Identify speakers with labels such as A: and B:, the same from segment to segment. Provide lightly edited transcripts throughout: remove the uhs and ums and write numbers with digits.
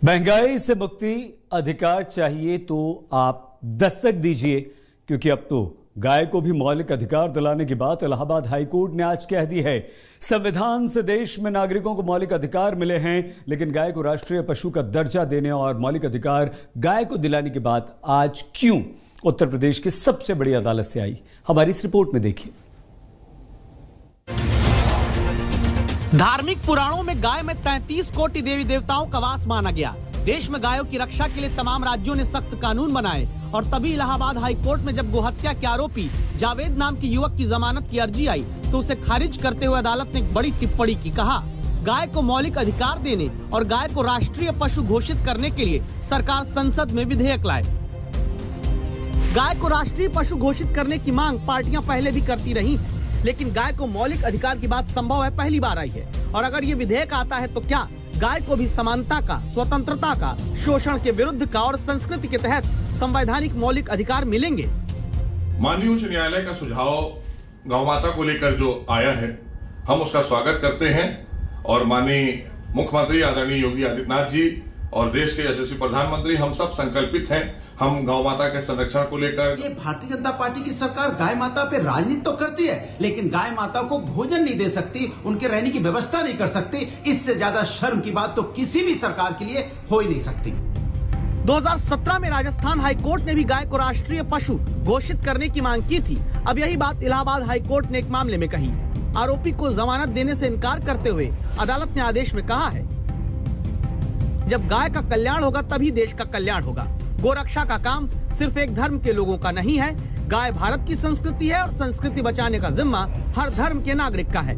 A: महंगाई से मुक्ति अधिकार चाहिए तो आप दस्तक दीजिए, क्योंकि अब तो गाय को भी मौलिक अधिकार दिलाने की बात इलाहाबाद हाईकोर्ट ने आज कह दी है। संविधान से देश में नागरिकों को मौलिक अधिकार मिले हैं, लेकिन गाय को राष्ट्रीय पशु का दर्जा देने और मौलिक अधिकार गाय को दिलाने की बात आज क्यों उत्तर प्रदेश की सबसे बड़ी अदालत से आई, हमारी इस रिपोर्ट में देखिए।
B: धार्मिक पुराणों में गाय में 33 कोटि देवी देवताओं का वास माना गया। देश में गायों की रक्षा के लिए तमाम राज्यों ने सख्त कानून बनाए और तभी इलाहाबाद हाई कोर्ट में जब गोहत्या के आरोपी जावेद नाम के युवक की जमानत की अर्जी आई तो उसे खारिज करते हुए अदालत ने एक बड़ी टिप्पणी की। कहा, गाय को मौलिक अधिकार देने और गाय को राष्ट्रीय पशु घोषित करने के लिए सरकार संसद में विधेयक लाए। गाय को राष्ट्रीय पशु घोषित करने की मांग पार्टियां पहले भी करती रही, लेकिन गाय को मौलिक अधिकार की बात संभव है पहली बार आई है। और अगर ये विधेयक आता है तो क्या गाय को भी समानता का, स्वतंत्रता का, शोषण के विरुद्ध का और संस्कृति के तहत संवैधानिक मौलिक अधिकार मिलेंगे?
C: माननीय उच्च न्यायालय का सुझाव गौ माता को लेकर जो आया है, हम उसका स्वागत करते हैं और माननीय मुख्यमंत्री आदरणीय योगी आदित्यनाथ जी और देश के यशस्वी प्रधानमंत्री हम सब संकल्पित हैं हम गौ माता के संरक्षण को लेकर।
D: ये भारतीय जनता पार्टी की सरकार गाय माता पे राजनीति तो करती है, लेकिन गाय माता को भोजन नहीं दे सकती, उनके रहने की व्यवस्था नहीं कर सकती। इससे ज्यादा शर्म की बात तो किसी भी सरकार के लिए हो ही नहीं सकती।
B: 2017 में राजस्थान हाईकोर्ट ने भी गाय को राष्ट्रीय पशु घोषित करने की मांग की थी। अब यही बात इलाहाबाद हाईकोर्ट ने एक मामले में कही। आरोपी को जमानत देने से इनकार करते हुए अदालत ने आदेश में कहा है, जब गाय का कल्याण होगा तभी देश का कल्याण होगा। गोरक्षा का काम सिर्फ एक धर्म के लोगों का नहीं है। गाय भारत की संस्कृति है और संस्कृति बचाने का जिम्मा हर धर्म के नागरिक का है।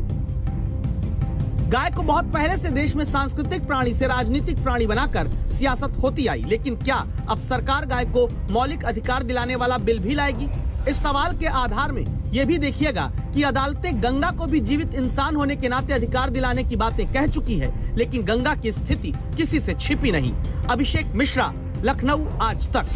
B: गाय को बहुत पहले से देश में सांस्कृतिक प्राणी से राजनीतिक प्राणी बनाकर सियासत होती आई, लेकिन क्या अब सरकार गाय को मौलिक अधिकार दिलाने वाला बिल भी लाएगी? इस सवाल के आधार में ये भी देखिएगा कि अदालतें गंगा को भी जीवित इंसान होने के नाते अधिकार दिलाने की बातें कह चुकी है, लेकिन गंगा की स्थिति किसी से छिपी नहीं। अभिषेक मिश्रा, लखनऊ, आज तक।